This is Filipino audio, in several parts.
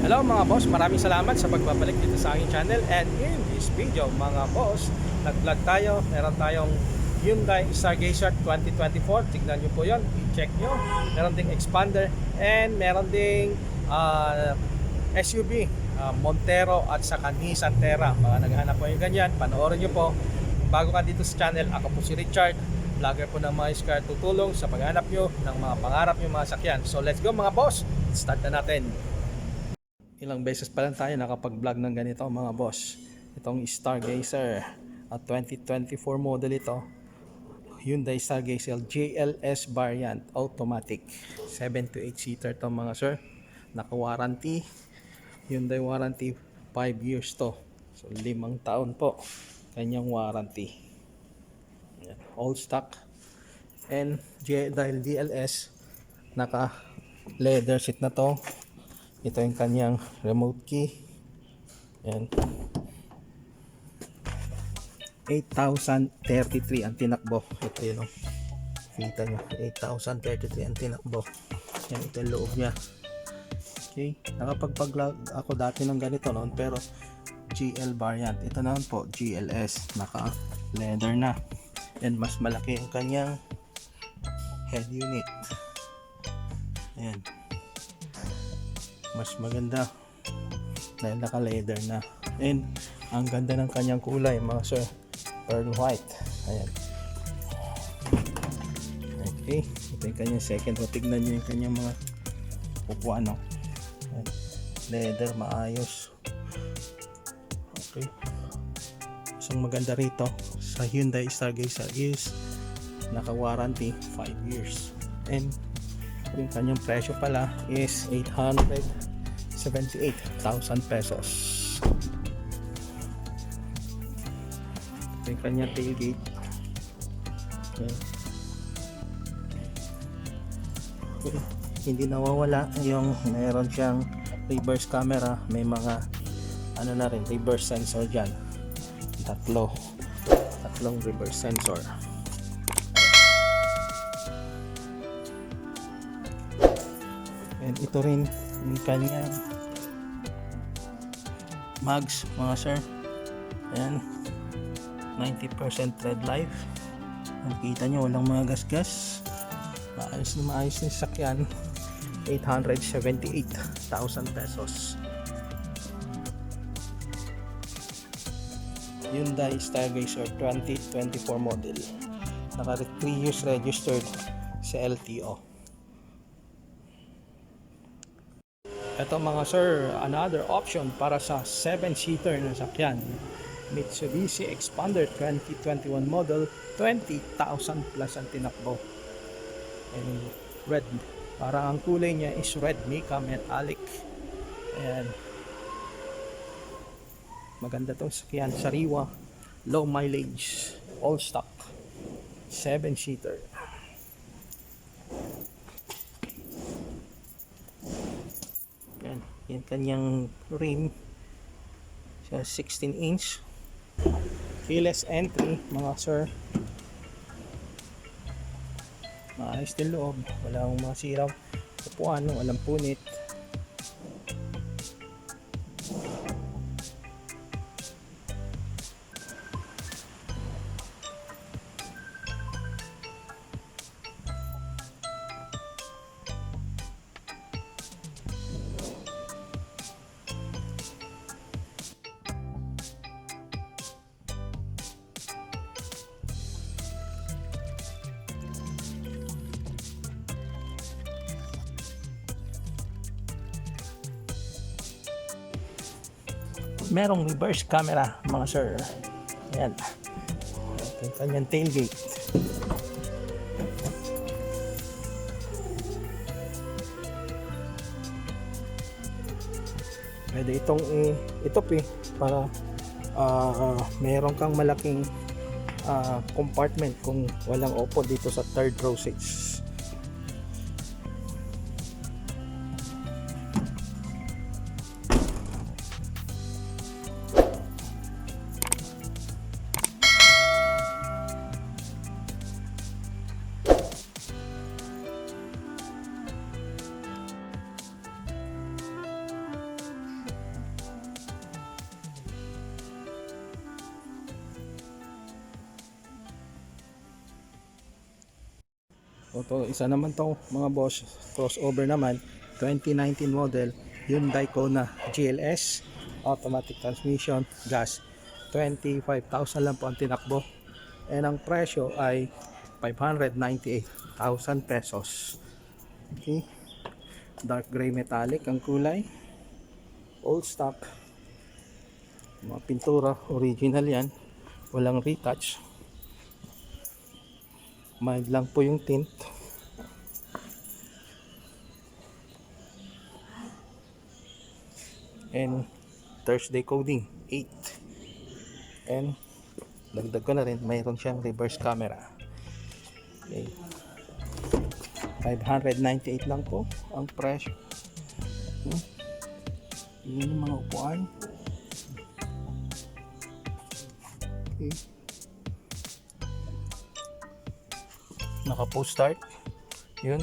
Hello mga boss, maraming salamat sa pagbabalik dito sa aking channel. And in this video mga boss, nag-vlog tayo. Meron tayong Hyundai Stargazer 2024. Tignan nyo po yon, i-check nyo. Meron ding expander and meron ding SUV Montero at saka Nissan Terra. Mga naghahanap po yung ganyan, panoorin nyo po. Bago ka dito sa channel, ako po si Richard, vlogger po ng mga car, tutulong sa paghanap nyo ng mga pangarap nyo mga sakyan. So let's go mga boss, start na natin. Ilang beses pa lang tayo nakapag-vlog ng ganito mga boss. Itong Stargazer at 2024 model ito. Hyundai Stargazer GLS variant automatic. 7 to 8 seater to mga sir. Naka-warranty. Hyundai warranty 5 years to. So 5 taon po kanyang warranty. All stock. And dahil DLS, naka leather seat na to. Ito yung kanyang remote key. Yan. 8,033 ang tinakbo. Ito yun. Kita nyo. 8,033 ang tinakbo. Yan, ito yung loob niya. Okay. Nakapag-vlog ako dati ng ganito noon. Pero GL variant. Ito naman po GLS. Naka leather na. And mas malaki yung kanyang head unit. Ayan. Mas maganda dahil naka leather na, and ang ganda ng kanyang kulay mga sir, pearl white. Ayan. Okay, ito yung kanyang second row. Tignan nyo yung kanyang mga upuan, no? Ayan. Leather, maayos. Okay, isang maganda rito sa Hyundai Stargazer is naka warranty 5 years, and yung kanyang presyo pala is 878,000 pesos. Ito yung kanyang tailgate. Okay. Okay. Hindi nawawala yung meron siyang reverse camera. May mga ano na rin, reverse sensor dyan. Tatlong reverse sensor. And ito rin yung kanyang mags mga sir. Ayan, 90% tread life. Nakita nyo, walang mga gasgas. Maayos na sakyan. 878,000 pesos. Hyundai Stargazer 2024 model. Naka 3 years registered sa LTO. Ito mga sir, another option para sa 7-seater na sakyan. Mitsubishi Expander 2021 model, 20,000 plus ang tinakbo. And red, parang ang kulay niya is red mica metallic. Ayan. Maganda tong sakyan, sariwa, low mileage, all stock, 7-seater. Yan kanyang rim siya, 16 inch keyless entry mga sir. Maayos din loob, wala akong mga siraw upuan, walang punit. Merong reverse camera mga sir. Ayan. Ito yung kanyang tailgate. Pwede itong itupi para meron kang malaking compartment kung walang upo dito sa third row seats. Ito, isa naman to mga boss, crossover naman, 2019 model, Hyundai Kona GLS, automatic transmission, gas, 25,000 lang po ang tinakbo. And ang presyo ay 598,000 pesos. Okay. Dark gray metallic ang kulay. Old stock. Mga pintura, original yan. Walang retouch. Mild lang po yung tint. And Thursday coding 8. And dagdag ko na rin, mayroon siyang reverse camera. Okay. 598 lang po ang presyo. Yun yung mga upuan. Okay. Naka post start. Yun.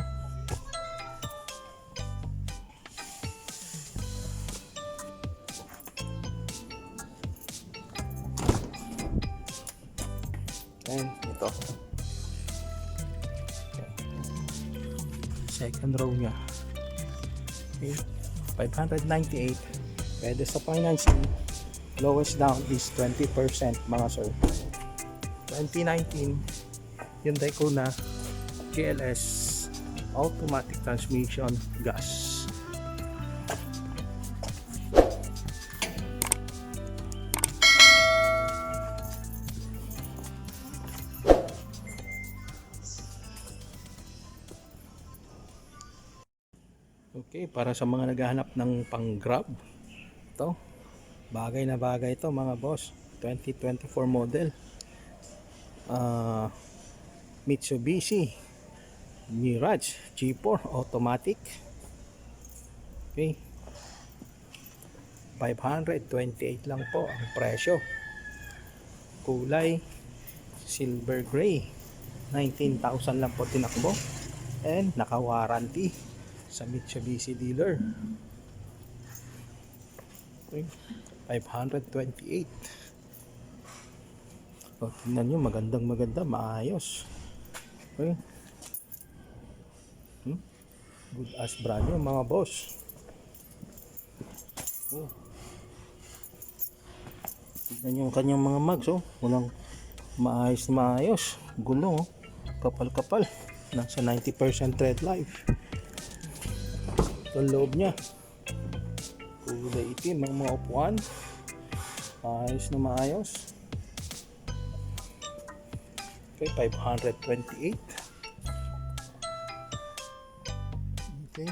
And ito. Second row niya. Okay. 598. Pwede sa financing. Lowest down is 20% mga sir. 2019 Hyundai Kona GLS automatic transmission, gas. Okay, para sa mga naghahanap ng pang-grab, ito, bagay na bagay ito mga boss. 2024 model, Mitsubishi Mirage G4 automatic. Okay, 528 lang po ang presyo. Kulay silver gray, 19,000 lang po tinakbo. And naka-warranty sa Mitsubishi dealer. Okay, 528. O, tingnan nyo, magandang maganda, maayos. Okay. Good as brand new mga boss. Oh. Tingnan nyo yung kanyang mga mags, oh. Walang maayos na maayos. Gulong, oh. Kapal-kapal. Nasa 90% tread life. Ito loob niya. Kulay itim ang mga upuan. Maayos na maayos. Okay, 528. Okay.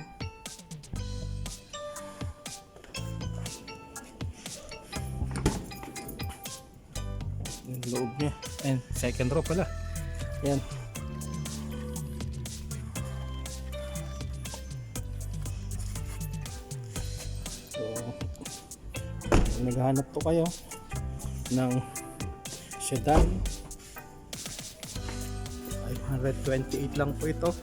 Yung loob niya. And second row pala. Yan. Naghahanap po kayo ng sedan, 528 lang po ito.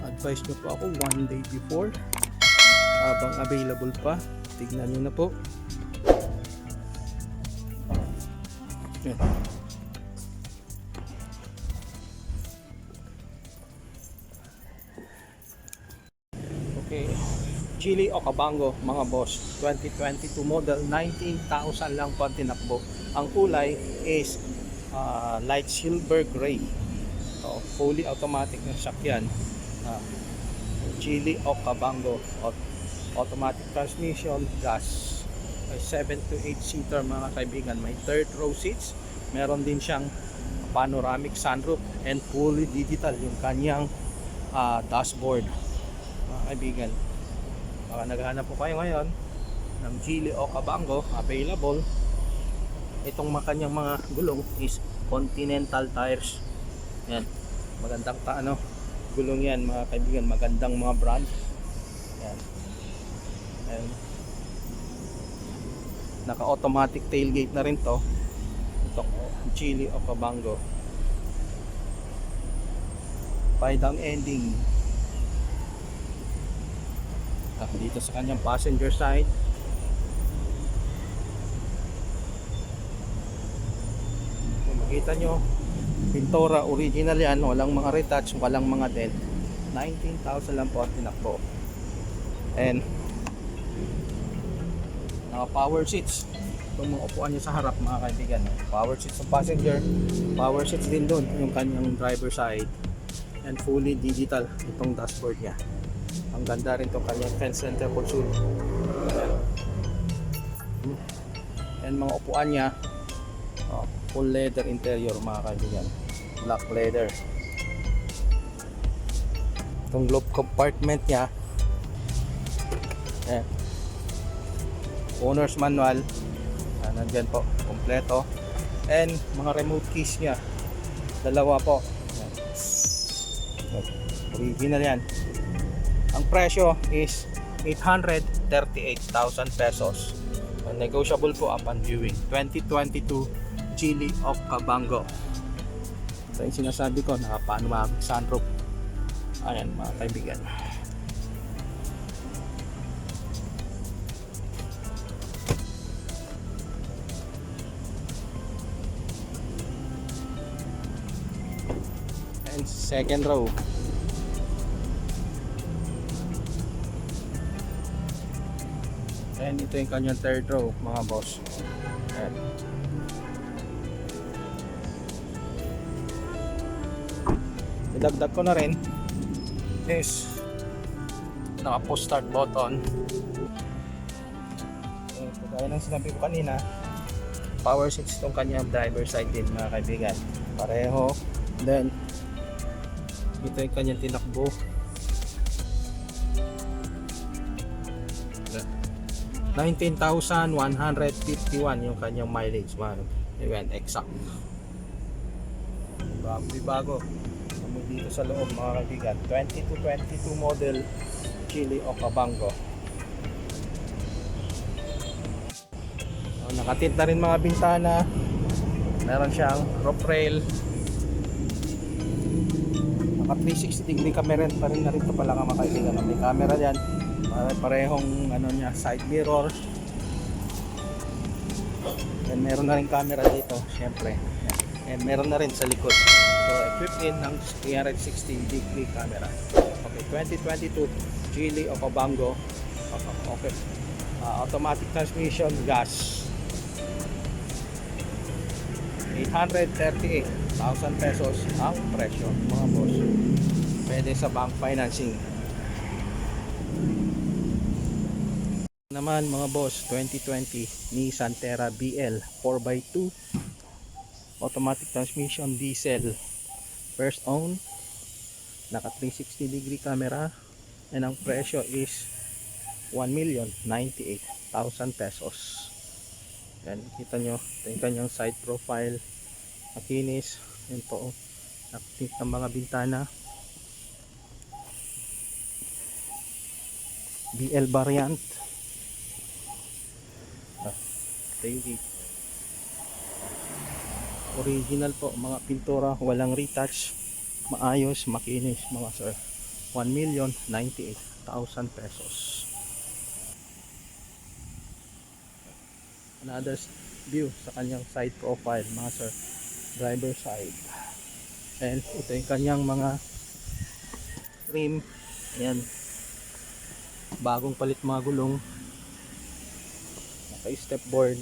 Advise nyo po ako 1 day before habang available pa. Tignan nyo na po. Yan. Okay, Geely Okavango mga boss, 2022 model, 19,000 lang po ang tinakbo. Ang kulay is light silver gray. So, fully automatic na sakyan. Geely Okavango, automatic transmission, gas. May 7 to 8 seater mga kaibigan. May third row seats. Meron din siyang panoramic sunroof and fully digital yung kanyang dashboard mga kaibigan. Baka naghahanap po kayo ngayon ng Geely Okavango, available. Itong kanyang mga gulong is Continental tires. Yan, magandang gulong yan mga kaibigan, magandang mga brand. Yan. And naka automatic tailgate na rin to. Ito Geely Okavango. Paidang ending. Dito sa kanyang passenger side, makita nyo Pintura, original yan, walang mga retouch, walang mga dent. 19,000 lang po ang tinakbo. And naka power seats. Itong mga upuan nyo sa harap mga kaibigan, power seats ng passenger, power seats din doon yung kanyang driver side, and fully digital itong dashboard nya. Ang ganda rin itong kanyang fence center console. And mga upuan nya, full leather interior mga kaibigan, black leather. Itong glove compartment nya, owner's manual, nandyan po, kompleto. And mga remote keys nya, dalawa po. Original yan. Ang presyo is 838,000 pesos. Negotiable po upon viewing. 2022 Geely Okavango. So yung sinasabi ko, nakapanoramic sunroof. Ayan mga kaibigan. And second row. And ito yung kanyang third row mga boss. Ayan. Idagdag ko na rin is naka push start button. Kagaya ng sinabi ko kanina, power seats itong kanyang driver side din mga kaibigan, pareho. Then ito yung kanyang tinakbo, 19,151 yung kanyang mileage man. Ayan, exact. Bago dito sa loob mga kaibigan. 2022 model Geely Okavango. Nakatint na rin mga bintana. Meron siyang roof rail. Naka 360 degree camera pa rin na rin ito pala mga kaibigan. May camera yan. Parehong ano niya, side mirror. And meron na rin camera dito, syempre. And meron na rin sa likod. So equipped in ng 360 degree camera. Okay, 2022 Geely Okavango. Okay. Automatic transmission, gas. 838,000 pesos ang presyo mga boss. Pwede sa bank financing. Naman mga boss, 2020 Nissan Terra BL 4x2 automatic transmission, diesel, first own, naka 360 degree camera, and ang presyo is 1,098,000 pesos. Yan, kita nyo, ito yung kanyang side profile, nakinis, yun po, nakatint ng mga bintana, BL variant. Original po, mga pintura, walang retouch, maayos, makinis mga sir. 1,098,000 pesos. Another view sa kanyang side profile mga sir, driver side. And ito yung kanyang mga rim. Ayan, bagong palit mga gulong, naka step board.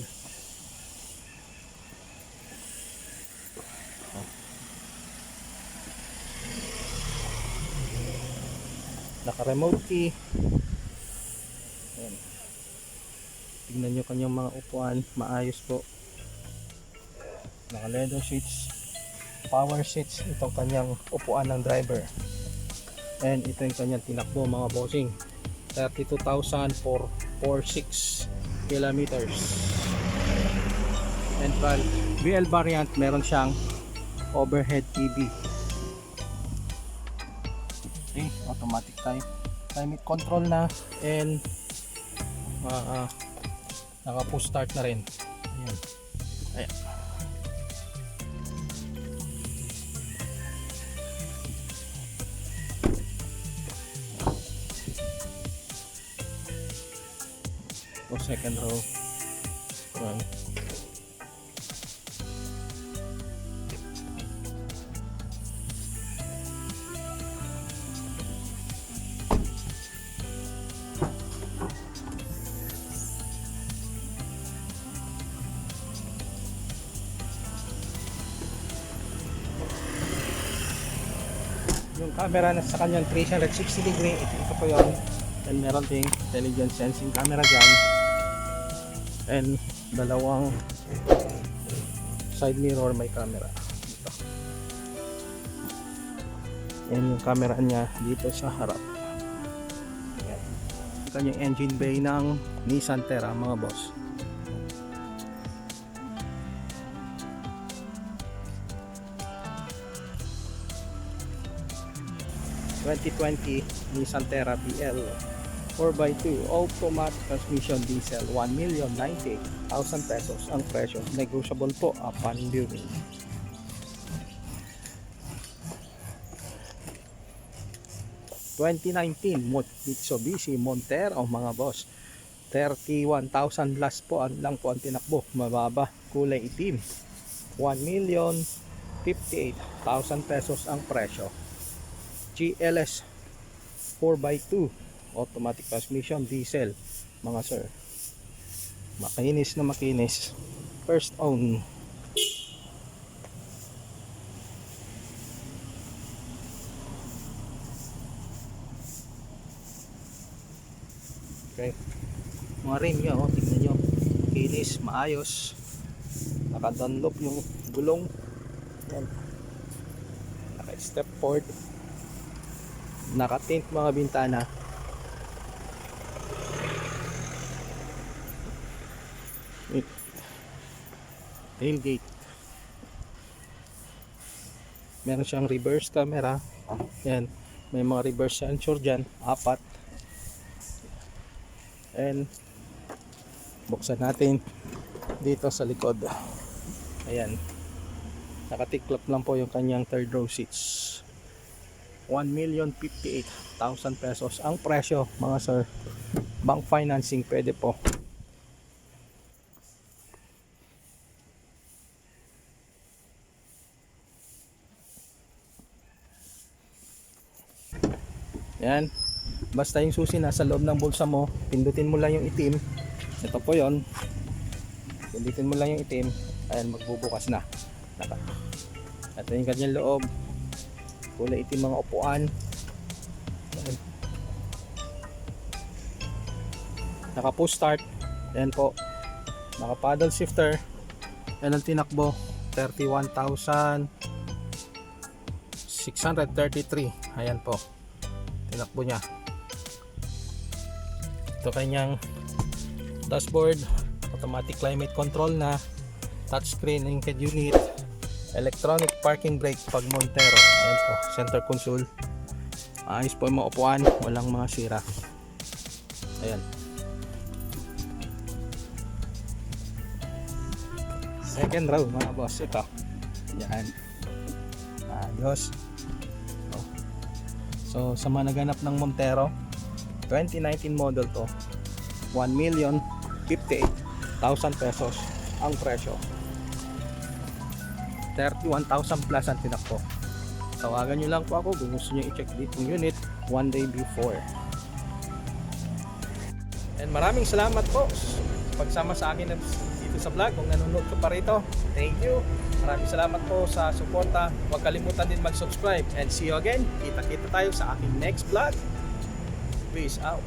Naka remote key. Ayan. Tingnan nyo kanyang mga upuan, maayos po. Naka leather seats, power seats itong kanyang upuan ng driver. And ito yung kanyang tinakbo mga bossing, 32,446 kilometers. And BL variant, meron siyang overhead TV. Okay, automatic climate control na, and naka push start na rin. Ayan. Ayan. O second row. Ayan. camera na sa kanyang 360 degree. Ito po yun. And meron ding intelligent sensing camera dyan. And dalawang side mirror may camera dito. And yung camera niya dito sa harap. Ayan. Ito kanyang engine bay ng Nissan Terra mga boss. 2020 Nissan Terra PL 4x2 automatic transmission diesel 1,098,000 pesos ang presyo, negotiable po upon viewing. Mitsubishi Montero mga boss, 31,000 plus po lang po ang tinakbo, mababa, kulay itim, 1,058,000 pesos ang presyo. GLS 4x2 automatic transmission diesel mga sir, makinis na makinis, first own. Okay, mga rim nyo, tignan nyo, kinis, maayos, naka-dunlop yung gulong. Yan, naka-step port, naka-tint mga bintana. Tailgate, meron siyang reverse camera. Yan, may mga reverse sensor dyan, 4. And buksan natin dito sa likod. Ayan, nakatiklop lang po yung kanyang third row seats. 1,058,000 pesos ang presyo mga sir, bank financing pwede po. Yan, basta yung susi nasa loob ng bulsa mo, pindutin mo lang yung itim. Ito po yon, pindutin mo lang yung itim, ayan, magbubukas na. Ito yung kanyang loob, kulay itim mga upuan. Ayan, naka push start. Ayan po, naka paddle shifter. Ayan ang tinakbo, 31,633. Ayan po tinakbo niya. Ito kanyang dashboard, automatic climate control na, touchscreen linked unit, electronic parking brake pag Montero. Ayan po, center console, ayos po yung mga upuan, walang mga sira. Ayan, second row mga boss, ito yan, ayos. So sa mga naganap ng Montero 2019 model to, 1,058,000 pesos ang presyo, 31,000 plus ang tinakbo. Tawagan nyo lang po ako kung gusto nyo i-check dito yung unit one day before. And maraming salamat po pagsama sa akin dito sa vlog. Kung nanonood ka pa rito, thank you. Maraming salamat po sa suporta. Huwag kalimutan din mag-subscribe. And see you again. Kita-kita tayo sa aking next vlog. Peace out.